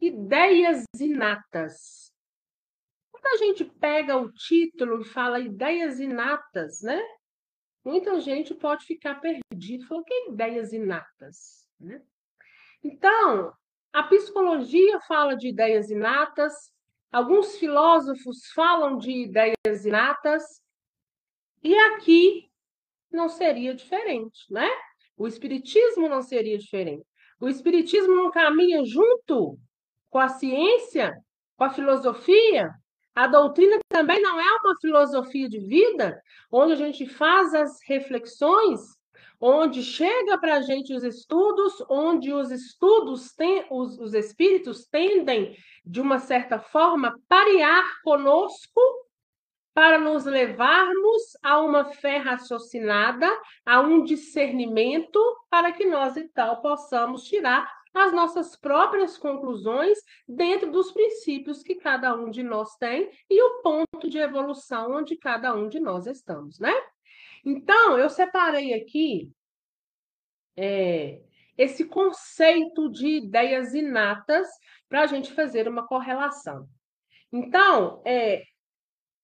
ideias inatas. Quando a gente pega o título e fala ideias inatas, né? Muita gente pode ficar perdido, falou, que ideias inatas, né? Então, a psicologia fala de ideias inatas, alguns filósofos falam de ideias inatas, e aqui não seria diferente, né? O espiritismo não seria diferente. O espiritismo não caminha junto com a ciência, com a filosofia. A doutrina também não é uma filosofia de vida, onde a gente faz as reflexões, onde chega para a gente os estudos, onde os estudos os espíritos tendem, de uma certa forma, parear conosco para nos levarmos a uma fé raciocinada, a um discernimento, para que nós, então, possamos tirar as nossas próprias conclusões dentro dos princípios que cada um de nós tem e o ponto de evolução onde cada um de nós estamos, né? Então, eu separei aqui esse conceito de ideias inatas para a gente fazer uma correlação. Então,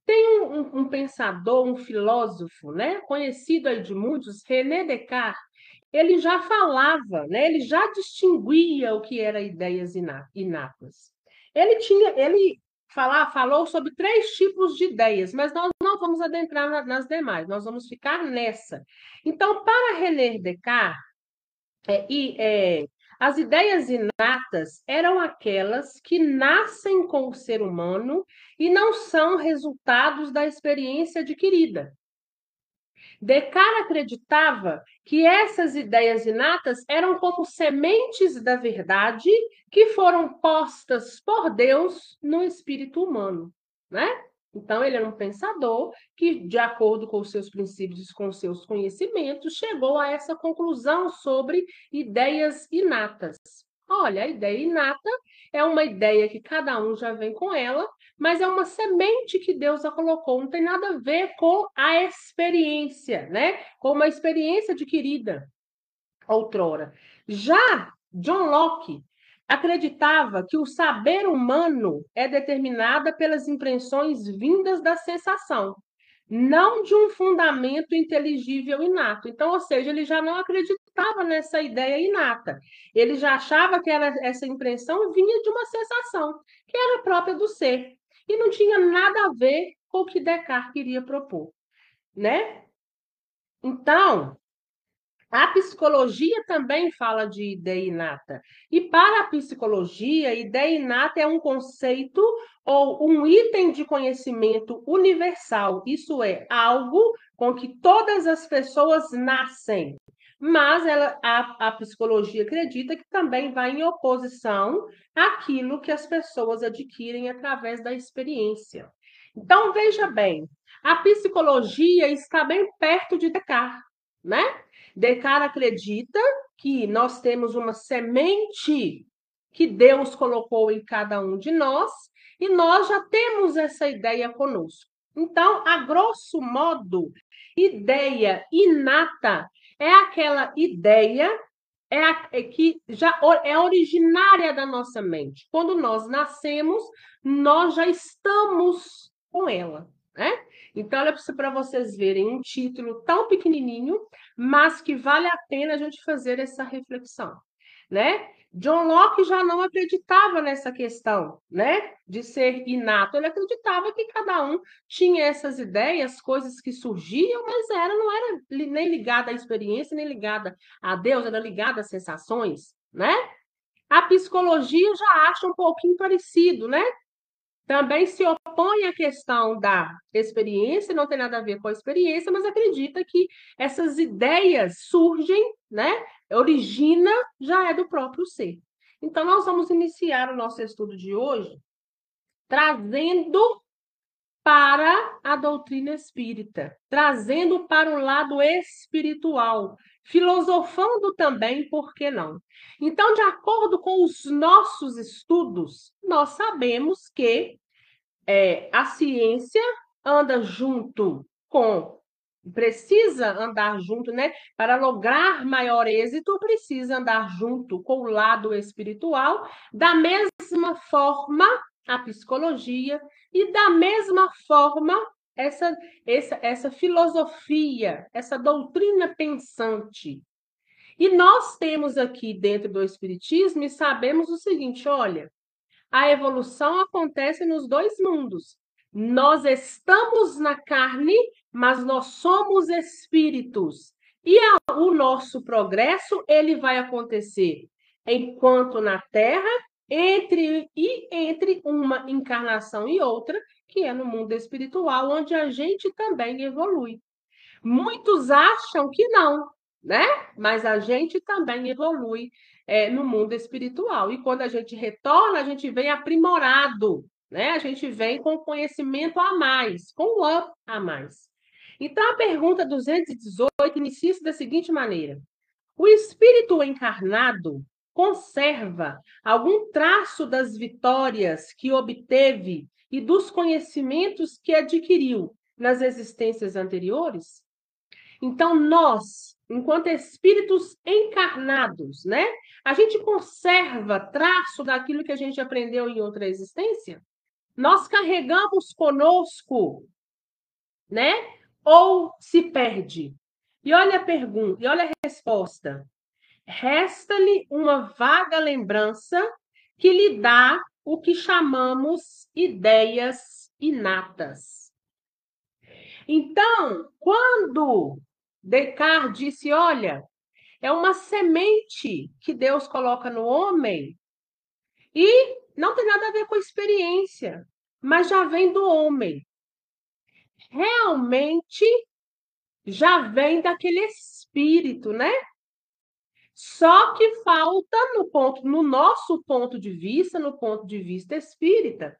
tem um pensador, um filósofo, né, conhecido aí de muitos, René Descartes, ele já falava, né, ele já distinguia o que eram ideias inatas. Ele falou sobre 3 tipos de ideias, mas nós não vamos adentrar nas demais, nós vamos ficar nessa. Então, para René Descartes, as ideias inatas eram aquelas que nascem com o ser humano e não são resultados da experiência adquirida. Descartes acreditava que essas ideias inatas eram como sementes da verdade que foram postas por Deus no espírito humano, né? Então, ele era um pensador que, de acordo com os seus princípios e com os seus conhecimentos, chegou a essa conclusão sobre ideias inatas. Olha, a ideia inata é uma ideia que cada um já vem com ela, mas é uma semente que Deus a colocou, não tem nada a ver com a experiência, né? Com uma experiência adquirida outrora. Já John Locke acreditava que o saber humano é determinado pelas impressões vindas da sensação, não de um fundamento inteligível inato. Então, ou seja, ele já não acreditava nessa ideia inata. Ele já achava que essa impressão vinha de uma sensação, que era própria do ser. E não tinha nada a ver com o que Descartes queria propor, né? Então, a psicologia também fala de ideia inata. E para a psicologia, ideia inata é um conceito ou um item de conhecimento universal. Isso é algo com que todas as pessoas nascem. Mas a psicologia acredita que também vai em oposição àquilo que as pessoas adquirem através da experiência. Então, veja bem, a psicologia está bem perto de Descartes, né? Descartes acredita que nós temos uma semente que Deus colocou em cada um de nós e nós já temos essa ideia conosco. Então, a grosso modo, ideia inata é aquela ideia que já é originária da nossa mente. Quando nós nascemos, nós já estamos com ela, né? Então, olha para vocês verem um título tão pequenininho, mas que vale a pena a gente fazer essa reflexão, né? John Locke já não acreditava nessa questão, né, de ser inato. Ele acreditava que cada um tinha essas ideias, coisas que surgiam, mas não era nem ligada à experiência, nem ligada a Deus, era ligada às sensações, né? A psicologia já acha um pouquinho parecido, né? Também se opõe à questão da experiência, não tem nada a ver com a experiência, mas acredita que essas ideias surgem, né? Origina, já é do próprio ser. Então, nós vamos iniciar o nosso estudo de hoje trazendo para a doutrina espírita, trazendo para o lado espiritual, filosofando também, por que não? Então, de acordo com os nossos estudos, nós sabemos que a ciência anda junto com precisa andar junto, né? Para lograr maior êxito, precisa andar junto com o lado espiritual, da mesma forma a psicologia e da mesma forma essa filosofia, essa doutrina pensante. E nós temos aqui dentro do Espiritismo e sabemos o seguinte: olha, a evolução acontece nos dois mundos. Nós estamos na carne, mas nós somos espíritos. E o nosso progresso, ele vai acontecer enquanto na Terra, entre uma encarnação e outra, que é no mundo espiritual, onde a gente também evolui. Muitos acham que não, né? Mas a gente também evolui no mundo espiritual. E quando a gente retorna, a gente vem aprimorado, né? A gente vem com conhecimento a mais, com um up a mais. Então, a pergunta 218 inicia-se da seguinte maneira: o espírito encarnado conserva algum traço das vitórias que obteve e dos conhecimentos que adquiriu nas existências anteriores? Então, nós, enquanto espíritos encarnados, né? A gente conserva traço daquilo que a gente aprendeu em outra existência? Nós carregamos conosco, né? Ou se perde? E olha a pergunta, e olha a resposta. Resta-lhe uma vaga lembrança que lhe dá o que chamamos ideias inatas. Então, quando Descartes disse, olha, é uma semente que Deus coloca no homem e não tem nada a ver com a experiência, mas já vem do homem. Realmente já vem daquele espírito, né? Só que falta no nosso ponto de vista, no ponto de vista espírita,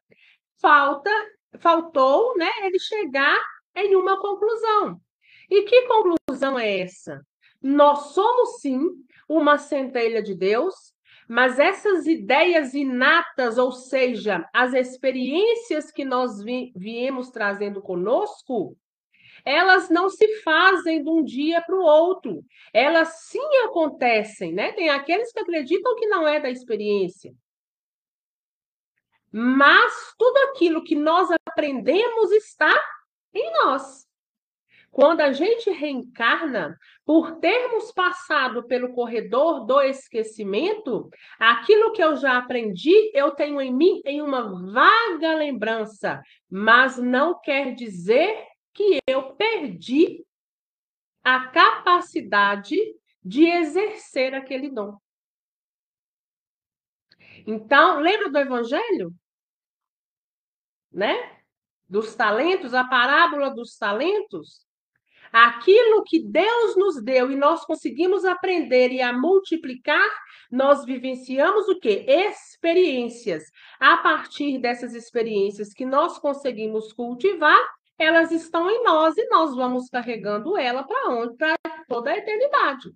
faltou, né, ele chegar em uma conclusão. E que conclusão é essa? Nós somos, sim, uma centelha de Deus, mas essas ideias inatas, ou seja, as experiências que nós viemos trazendo conosco, elas não se fazem de um dia para o outro. Elas sim acontecem, né? Tem aqueles que acreditam que não é da experiência. Mas tudo aquilo que nós aprendemos está em nós. Quando a gente reencarna, por termos passado pelo corredor do esquecimento, aquilo que eu já aprendi, eu tenho em mim em uma vaga lembrança, mas não quer dizer que eu perdi a capacidade de exercer aquele dom. Então, lembra do Evangelho? Né? Dos talentos, a parábola dos talentos? Aquilo que Deus nos deu e nós conseguimos aprender e a multiplicar, nós vivenciamos o quê? Experiências. A partir dessas experiências que nós conseguimos cultivar, elas estão em nós e nós vamos carregando ela para onde? Para toda a eternidade.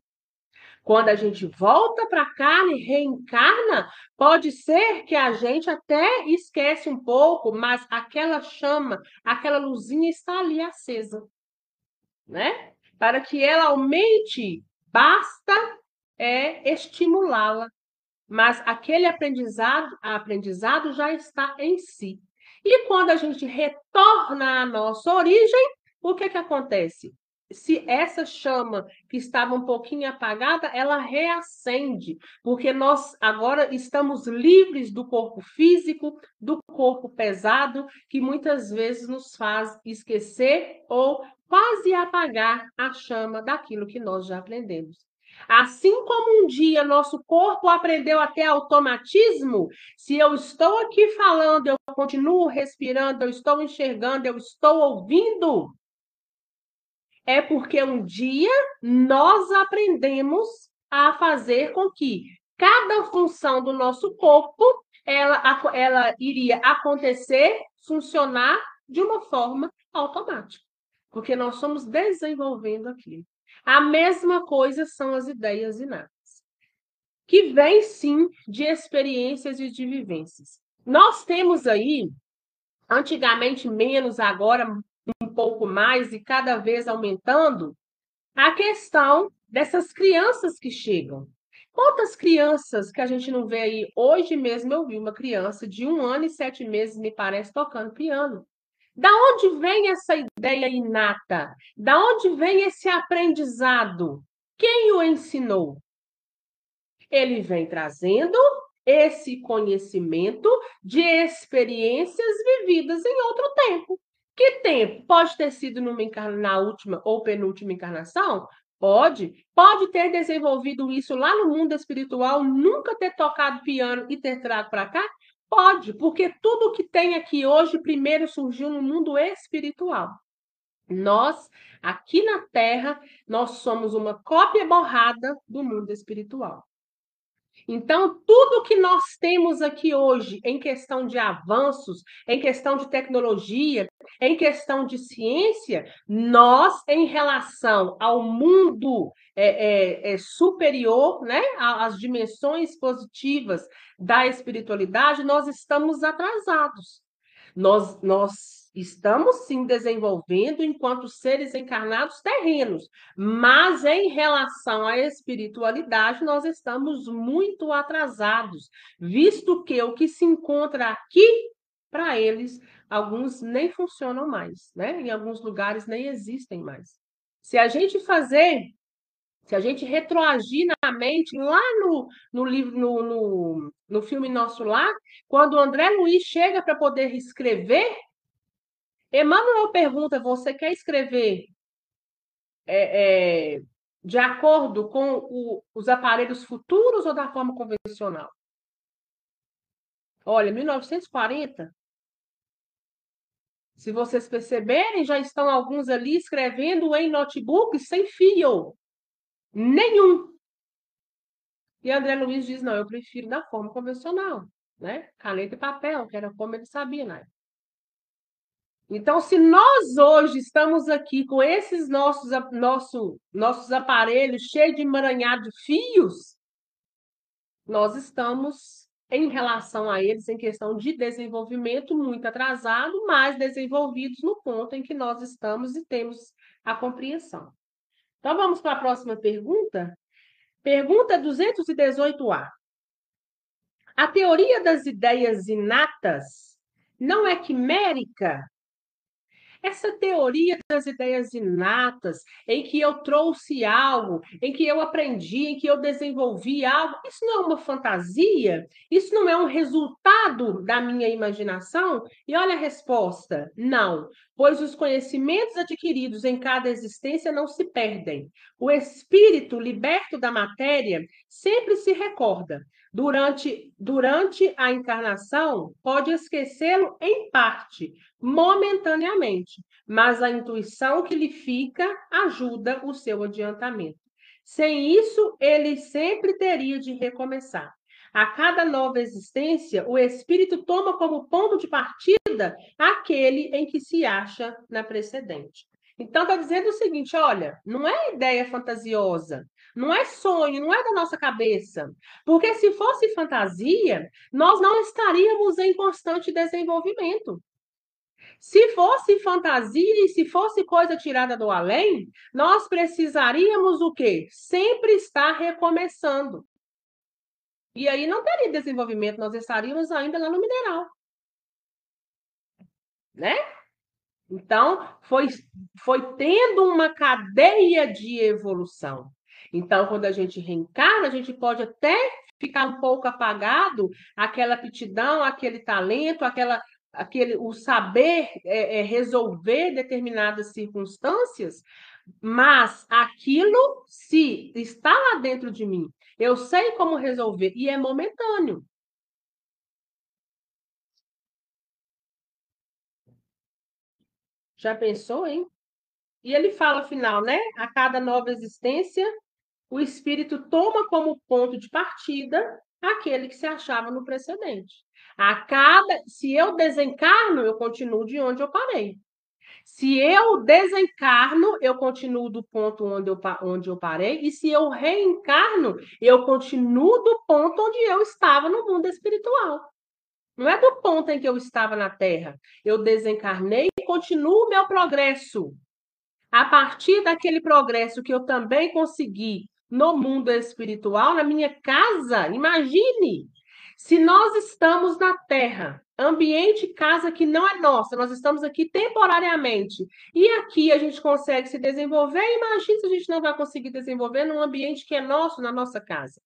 Quando a gente volta para a carne, reencarna, pode ser que a gente até esquece um pouco, mas aquela chama, aquela luzinha está ali acesa, né? Para que ela aumente, basta estimulá-la. Mas aquele aprendizado já está em si. E quando a gente retorna à nossa origem, o que acontece? Se essa chama que estava um pouquinho apagada, ela reacende, porque nós agora estamos livres do corpo físico, do corpo pesado, que muitas vezes nos faz esquecer ou quase apagar a chama daquilo que nós já aprendemos. Assim como um dia nosso corpo aprendeu até automatismo, se eu estou aqui falando, eu continuo respirando, eu estou enxergando, eu estou ouvindo, é porque um dia nós aprendemos a fazer com que cada função do nosso corpo ela iria acontecer, funcionar de uma forma automática, porque nós estamos desenvolvendo aquilo. A mesma coisa são as ideias inatas, que vêm sim de experiências e de vivências. Nós temos aí, antigamente menos, agora um pouco mais e cada vez aumentando, a questão dessas crianças que chegam. Quantas crianças que a gente não vê aí? Hoje mesmo eu vi uma criança de 1 ano e 7 meses, me parece, tocando piano. Da onde vem essa ideia inata? Da onde vem esse aprendizado? Quem o ensinou? Ele vem trazendo esse conhecimento de experiências vividas em outro tempo. Que tempo? Pode ter sido na última ou penúltima encarnação? Pode. Pode ter desenvolvido isso lá no mundo espiritual, nunca ter tocado piano e ter trago para cá? Pode, porque tudo que tem aqui hoje primeiro surgiu no mundo espiritual. Nós, aqui na Terra, nós somos uma cópia borrada do mundo espiritual. Então, tudo que nós temos aqui hoje, em questão de avanços, em questão de tecnologia, em questão de ciência, nós, em relação ao mundo superior, né, às dimensões positivas da espiritualidade, nós estamos atrasados. Nós estamos sim desenvolvendo enquanto seres encarnados terrenos, mas em relação à espiritualidade, nós estamos muito atrasados, visto que o que se encontra aqui, para eles, alguns nem funcionam mais, né? Em alguns lugares nem existem mais. Se a gente fazer, se a gente retroagir na mente, lá no livro, no filme Nosso Lar, quando o André Luiz chega para poder escrever, Emmanuel pergunta: você quer escrever de acordo com os aparelhos futuros ou da forma convencional? Olha, 1940, se vocês perceberem, já estão alguns ali escrevendo em notebook sem fio nenhum. E André Luiz diz: não, eu prefiro da forma convencional, né? Caneta e papel, que era como ele sabia, né? Então, se nós hoje estamos aqui com esses nossos aparelhos cheios de emaranhado de fios, nós estamos, em relação a eles, em questão de desenvolvimento, muito atrasado, mas desenvolvidos no ponto em que nós estamos e temos a compreensão. Então, vamos para a próxima pergunta. Pergunta 218A. A teoria das ideias inatas não é quimérica? Essa teoria das ideias inatas, em que eu trouxe algo, em que eu aprendi, em que eu desenvolvi algo, isso não é uma fantasia? Isso não é um resultado da minha imaginação? E olha a resposta: não, pois os conhecimentos adquiridos em cada existência não se perdem. O espírito liberto da matéria sempre se recorda. Durante a encarnação, pode esquecê-lo em parte, momentaneamente, mas a intuição que lhe fica ajuda o seu adiantamento. Sem isso, ele sempre teria de recomeçar. A cada nova existência, o espírito toma como ponto de partida aquele em que se acha na precedente. Então, está dizendo o seguinte: olha, não é ideia fantasiosa, não é sonho, não é da nossa cabeça. Porque se fosse fantasia, nós não estaríamos em constante desenvolvimento. Se fosse fantasia e se fosse coisa tirada do além, nós precisaríamos o quê? Sempre estar recomeçando. E aí não teria desenvolvimento, nós estaríamos ainda lá no mineral, né? Então, foi tendo uma cadeia de evolução. Então, quando a gente reencarna, a gente pode até ficar um pouco apagado, aquela aptidão, aquele talento, o saber resolver determinadas circunstâncias, mas aquilo, se está lá dentro de mim, eu sei como resolver, e é momentâneo. Já pensou, hein? E ele fala, afinal, né? A cada nova existência, o espírito toma como ponto de partida aquele que se achava no precedente. Se eu desencarno, eu continuo de onde eu parei. Se eu desencarno, eu continuo do ponto onde eu parei. E se eu reencarno, eu continuo do ponto onde eu estava no mundo espiritual. Não é do ponto em que eu estava na Terra. Eu desencarnei e continuo o meu progresso. A partir daquele progresso que eu também consegui no mundo espiritual, na minha casa, imagine, se nós estamos na Terra, ambiente casa que não é nossa, nós estamos aqui temporariamente, e aqui a gente consegue se desenvolver, imagine se a gente não vai conseguir desenvolver num ambiente que é nosso, na nossa casa.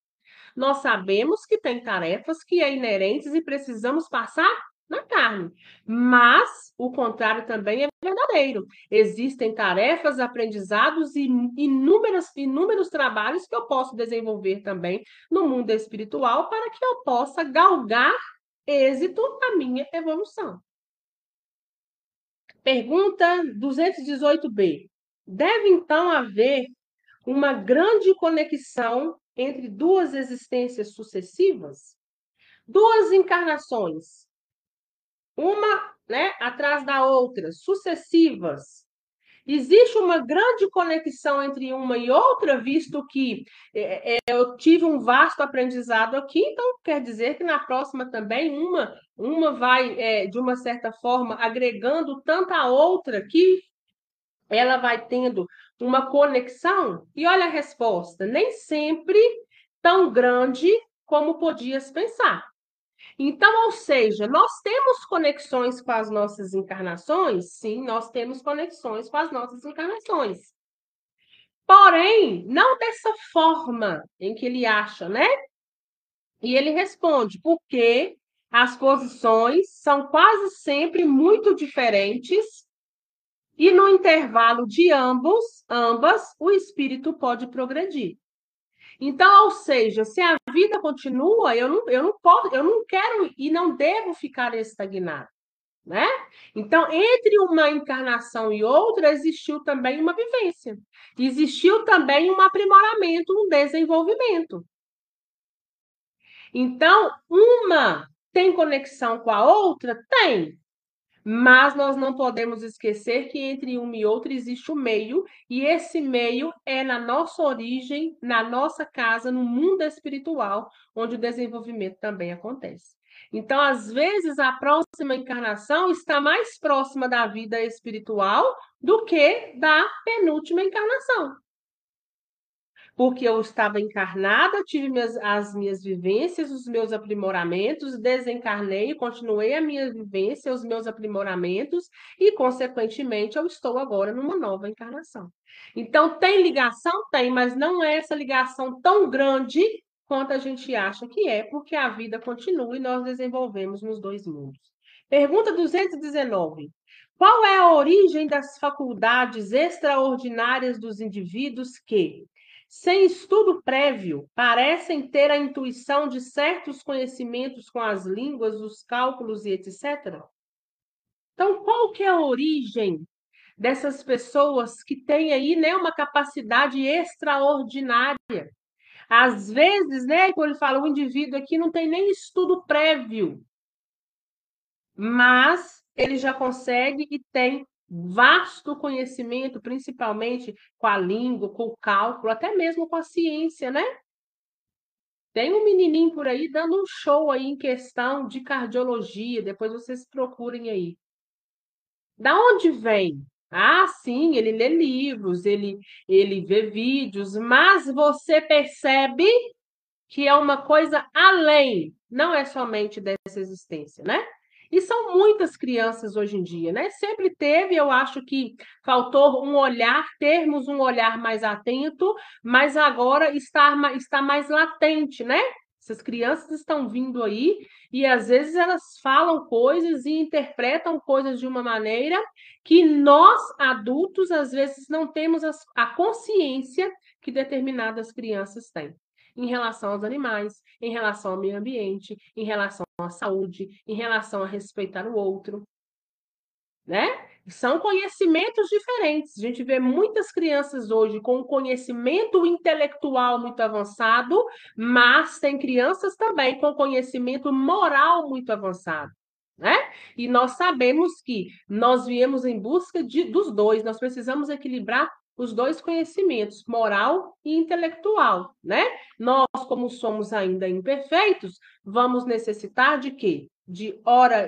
Nós sabemos que tem tarefas que é inerentes e precisamos passar na carne. Mas o contrário também é verdadeiro. Existem tarefas, aprendizados e inúmeros trabalhos que eu posso desenvolver também no mundo espiritual para que eu possa galgar êxito na minha evolução. Pergunta 218b. Deve então haver uma grande conexão entre duas existências sucessivas? Duas encarnações, uma, né, atrás da outra, sucessivas. Existe uma grande conexão entre uma e outra, visto que eu tive um vasto aprendizado aqui, então quer dizer que na próxima também uma vai, de uma certa forma, agregando tanta a outra que ela vai tendo uma conexão? E olha a resposta, nem sempre tão grande como podias pensar. Então, ou seja, nós temos conexões com as nossas encarnações? Sim, nós temos conexões com as nossas encarnações. Porém, não dessa forma em que ele acha, né? E ele responde, porque as posições são quase sempre muito diferentes e no intervalo de ambas, o espírito pode progredir. Então, ou seja, se a vida continua, eu não quero e não devo ficar estagnado, né? Então, entre uma encarnação e outra, existiu também uma vivência. Existiu também um aprimoramento, um desenvolvimento. Então, uma tem conexão com a outra? Tem. Mas nós não podemos esquecer que entre uma e outra existe o meio, e esse meio é na nossa origem, na nossa casa, no mundo espiritual, onde o desenvolvimento também acontece. Então, às vezes, a próxima encarnação está mais próxima da vida espiritual do que da penúltima encarnação. Porque eu estava encarnada, tive as minhas vivências, os meus aprimoramentos, desencarnei, continuei a minha vivência, os meus aprimoramentos, e, consequentemente, eu estou agora numa nova encarnação. Então, tem ligação? Tem, mas não é essa ligação tão grande quanto a gente acha que é, porque a vida continua e nós desenvolvemos nos dois mundos. Pergunta 219. Qual é a origem das faculdades extraordinárias dos indivíduos que, sem estudo prévio, parecem ter a intuição de certos conhecimentos com as línguas, os cálculos e etc.? Então, qual que é a origem dessas pessoas que têm aí, né, uma capacidade extraordinária? Às vezes, né, quando ele fala, o indivíduo aqui não tem nem estudo prévio, mas ele já consegue e tem vasto conhecimento, principalmente com a língua, com o cálculo, até mesmo com a ciência, né? Tem um menininho por aí dando um show aí em questão de cardiologia, depois vocês procurem aí. Da onde vem? Ah, sim, ele lê livros, ele vê vídeos, mas você percebe que é uma coisa além, não é somente dessa existência, né? E são muitas crianças hoje em dia, né? Sempre teve, eu acho que faltou um olhar, termos um olhar mais atento, mas agora está mais latente, né? Essas crianças estão vindo aí e às vezes elas falam coisas e interpretam coisas de uma maneira que nós, adultos, às vezes não temos a consciência que determinadas crianças têm em relação aos animais, em relação ao meio ambiente, em relação à saúde, em relação a respeitar o outro, né? São conhecimentos diferentes. A gente vê muitas crianças hoje com um conhecimento intelectual muito avançado, mas tem crianças também com conhecimento moral muito avançado, né? E nós sabemos que nós viemos em busca dos dois, nós precisamos equilibrar os dois conhecimentos, moral e intelectual, né? Nós, como somos ainda imperfeitos, vamos necessitar de quê? de ora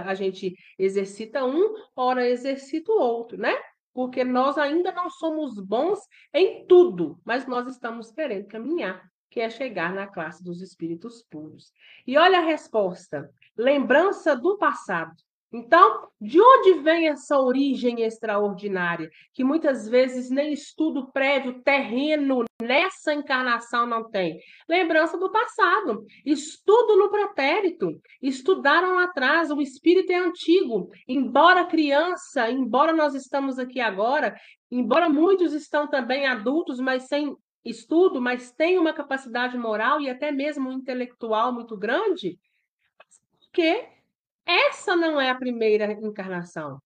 a gente exercita um, ora exercita o outro, né? Porque nós ainda não somos bons em tudo, mas nós estamos querendo caminhar, que é chegar na classe dos espíritos puros. E olha a resposta: lembrança do passado. Então, de onde vem essa origem extraordinária, que muitas vezes nem estudo prévio, terreno, nessa encarnação não tem? Lembrança do passado, estudo no pretérito, estudaram lá atrás, o espírito é antigo, embora criança, embora nós estamos aqui agora, embora muitos estão também adultos, mas sem estudo, mas têm uma capacidade moral e até mesmo intelectual muito grande, porque essa não é a primeira encarnação.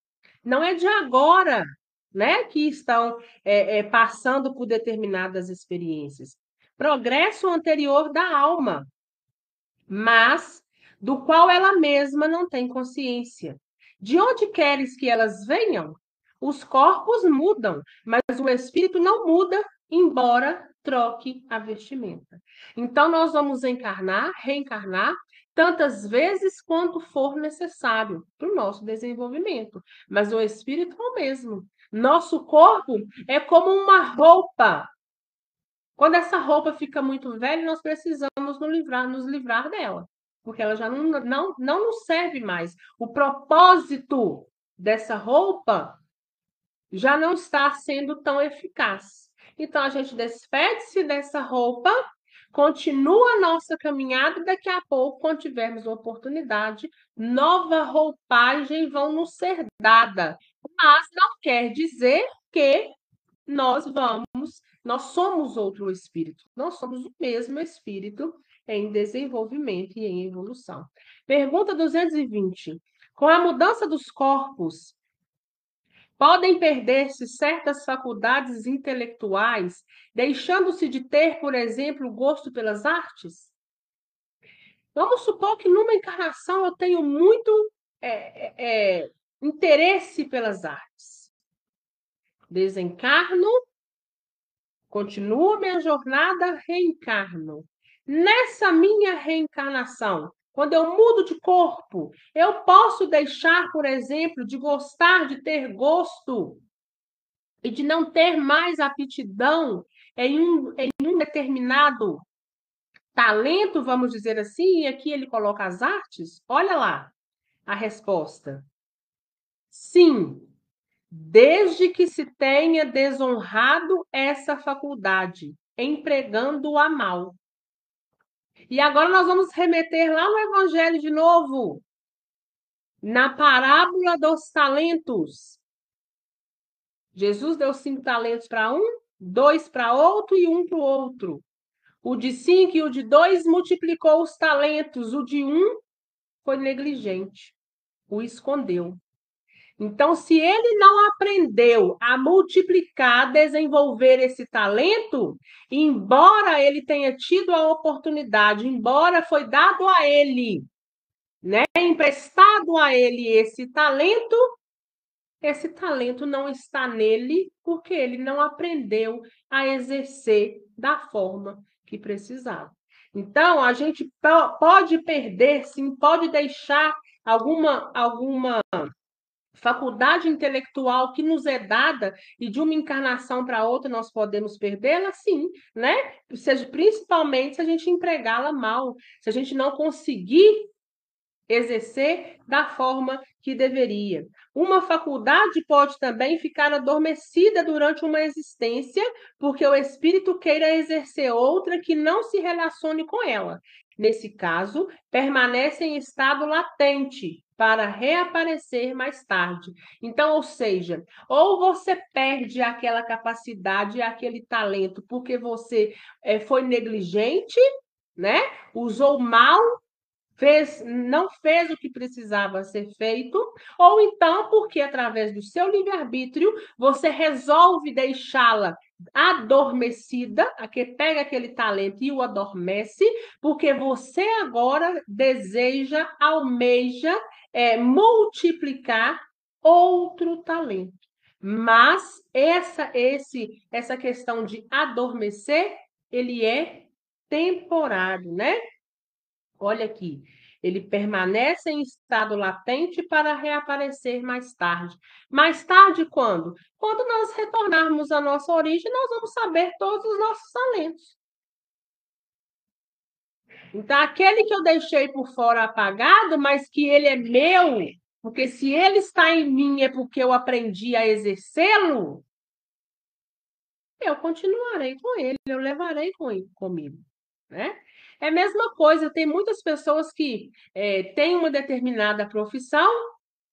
Não é de agora, né, que estão passando por determinadas experiências. Progresso anterior da alma, mas do qual ela mesma não tem consciência. De onde queres que elas venham? Os corpos mudam, mas o espírito não muda, embora troque a vestimenta. Então, nós vamos encarnar, reencarnar, tantas vezes quanto for necessário para o nosso desenvolvimento. Mas o espírito é o mesmo. Nosso corpo é como uma roupa. Quando essa roupa fica muito velha, nós precisamos nos livrar dela, porque ela já não nos serve mais. O propósito dessa roupa já não está sendo tão eficaz. Então, a gente despede-se dessa roupa, continua a nossa caminhada e daqui a pouco, quando tivermos oportunidade, nova roupagem vão nos ser dada. Mas não quer dizer que nós somos outro espírito, nós somos o mesmo espírito em desenvolvimento e em evolução. Pergunta 220. Com a mudança dos corpos, podem perder-se certas faculdades intelectuais, deixando-se de ter, por exemplo, o gosto pelas artes? Vamos supor que numa encarnação eu tenho muito interesse pelas artes. Desencarno, continuo minha jornada, reencarno. Nessa minha reencarnação, quando eu mudo de corpo, eu posso deixar, por exemplo, de gostar, de ter gosto e de não ter mais aptidão em um determinado talento, vamos dizer assim, e aqui ele coloca as artes? Olha lá a resposta. Sim, desde que se tenha desonrado essa faculdade, empregando-a mal. E agora nós vamos remeter lá no Evangelho de novo, na parábola dos talentos. Jesus deu 5 talentos para um, 2 para outro e 1 para o outro. O de 5 e o de 2 multiplicou os talentos, o de 1 foi negligente, o escondeu. Então, se ele não aprendeu a multiplicar, desenvolver esse talento, embora ele tenha tido a oportunidade, embora foi dado a ele, né, emprestado a ele esse talento não está nele porque ele não aprendeu a exercer da forma que precisava. Então, a gente pode perder, sim, pode deixar alguma faculdade intelectual que nos é dada e de uma encarnação para outra nós podemos perdê-la, sim, né? Seja, principalmente se a gente empregá-la mal, se a gente não conseguir exercer da forma que deveria. Uma faculdade pode também ficar adormecida durante uma existência, porque o espírito queira exercer outra que não se relacione com ela. Nesse caso, permanece em estado latente para reaparecer mais tarde. Então, ou seja, ou você perde aquela capacidade, aquele talento, porque você foi negligente, né? Usou mal, não fez o que precisava ser feito, ou então porque, através do seu livre-arbítrio, você resolve deixá-la adormecida, pega aquele talento e o adormece, porque você agora deseja, almeja multiplicar outro talento. Mas essa questão de adormecer, ele é temporário, né? Olha aqui, Ele permanece em estado latente para reaparecer mais tarde. Mais tarde, quando? Quando nós retornarmos à nossa origem, nós vamos saber todos os nossos talentos. Então, aquele que eu deixei por fora apagado, mas que ele é meu, porque se ele está em mim é porque eu aprendi a exercê-lo, eu continuarei com ele, eu levarei comigo, né? É a mesma coisa, tem muitas pessoas que têm uma determinada profissão,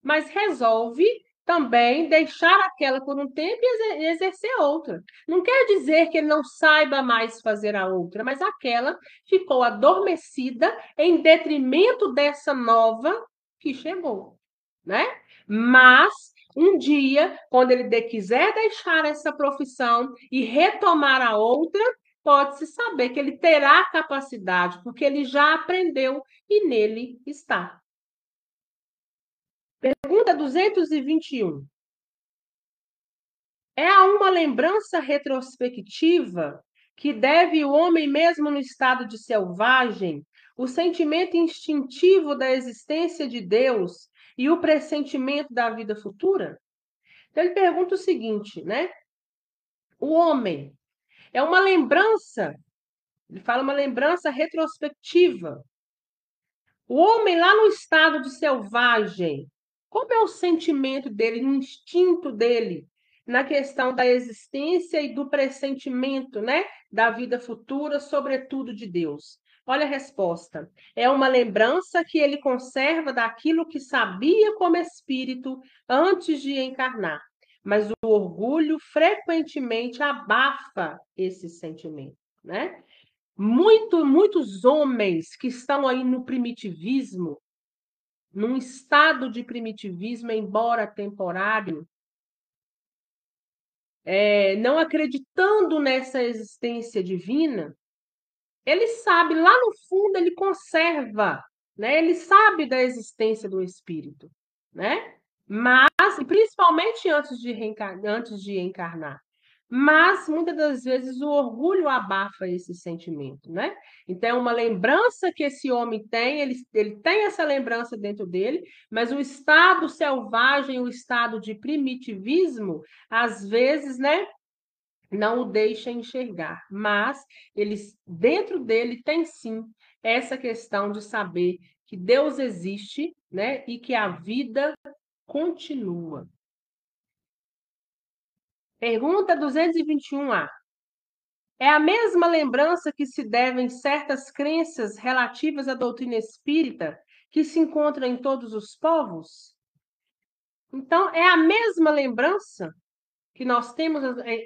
mas resolve também deixar aquela por um tempo e exercer outra. Não quer dizer que ele não saiba mais fazer a outra, mas aquela ficou adormecida em detrimento dessa nova que chegou, né? Mas um dia, quando ele quiser deixar essa profissão e retomar a outra, pode-se saber que ele terá capacidade, porque ele já aprendeu e nele está. Pergunta 221. É a uma lembrança retrospectiva que deve o homem, mesmo no estado de selvagem, o sentimento instintivo da existência de Deus e o pressentimento da vida futura? Então, ele pergunta o seguinte, né? O homem é uma lembrança, ele fala uma lembrança retrospectiva. O homem lá no estado de selvagem, como é o sentimento dele, o instinto dele na questão da existência e do pressentimento, né, da vida futura, sobretudo de Deus? Olha a resposta. É uma lembrança que ele conserva daquilo que sabia como espírito antes de encarnar. Mas o orgulho frequentemente abafa esse sentimento, né? Muitos homens que estão aí no primitivismo, num estado de primitivismo, embora temporário, não acreditando nessa existência divina, ele sabe, lá no fundo, ele conserva, né? Ele sabe da existência do espírito, né? Mas, principalmente antes de encarnar. Mas, muitas das vezes, o orgulho abafa esse sentimento, né? Então, é uma lembrança que esse homem tem, ele tem essa lembrança dentro dele, mas o estado selvagem, o estado de primitivismo, às vezes, né, não o deixa enxergar. Mas, dentro dele, tem sim essa questão de saber que Deus existe, né, e que a vida continua. Pergunta 221A. É a mesma lembrança que se devem certas crenças relativas à doutrina espírita que se encontra em todos os povos? Então, é a mesma lembrança que nós temos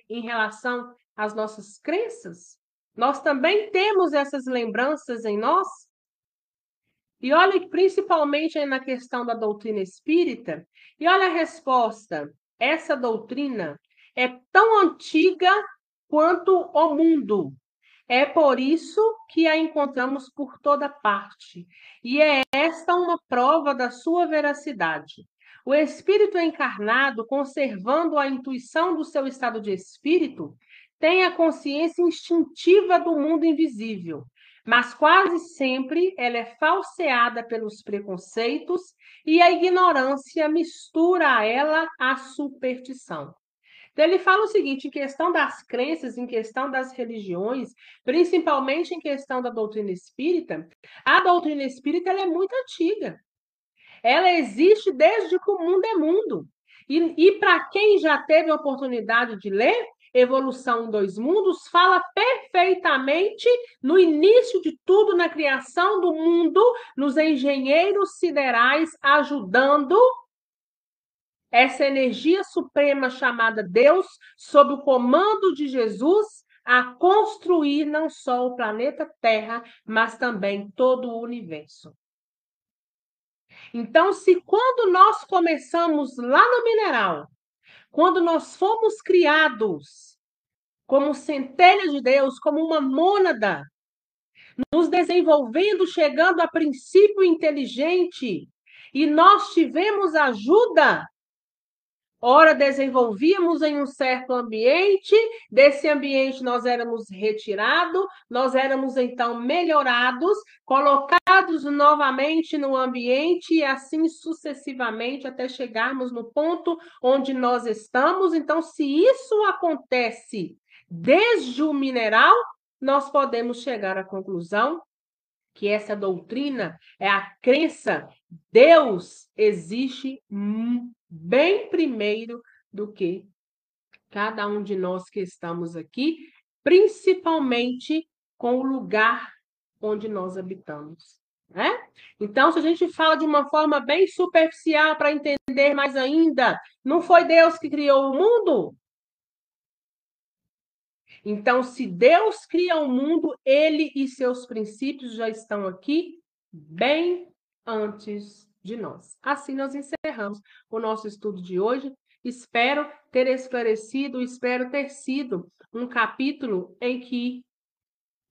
em relação às nossas crenças? Nós também temos essas lembranças em nós? E olha que principalmente na questão da doutrina espírita, e olha a resposta. Essa doutrina é tão antiga quanto o mundo. É por isso que a encontramos por toda parte. E é esta uma prova da sua veracidade. O espírito encarnado, conservando a intuição do seu estado de espírito, tem a consciência instintiva do mundo invisível, mas quase sempre ela é falseada pelos preconceitos e a ignorância mistura a ela a superstição. Então, ele fala o seguinte, em questão das crenças, em questão das religiões, principalmente em questão da doutrina espírita, a doutrina espírita ela é muito antiga. Ela existe desde que o mundo é mundo. E para quem já teve a oportunidade de ler, Evolução em Dois Mundos fala perfeitamente no início de tudo, na criação do mundo, nos engenheiros siderais ajudando essa energia suprema chamada Deus, sob o comando de Jesus, a construir não só o planeta Terra, mas também todo o universo. Então, se quando nós começamos lá no mineral, quando nós fomos criados como centelha de Deus, como uma mônada, nos desenvolvendo, chegando a princípio inteligente, e nós tivemos ajuda Ora, desenvolvíamos em um certo ambiente, desse ambiente nós éramos retirados, nós éramos então melhorados, colocados novamente no ambiente e assim sucessivamente até chegarmos no ponto onde nós estamos. Então, se isso acontece desde o mineral, nós podemos chegar à conclusão que essa doutrina é a crença Deus existe bem primeiro do que cada um de nós que estamos aqui, principalmente com o lugar onde nós habitamos, né? Então, se a gente fala de uma forma bem superficial para entender mais ainda, não foi Deus que criou o mundo? Então, se Deus cria o mundo, ele e seus princípios já estão aqui bem antes de nós. Assim nós encerramos o nosso estudo de hoje. Espero ter esclarecido, espero ter sido um capítulo em que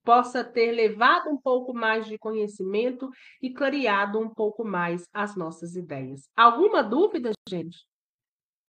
possa ter levado um pouco mais de conhecimento e clareado um pouco mais as nossas ideias. Alguma dúvida, gente?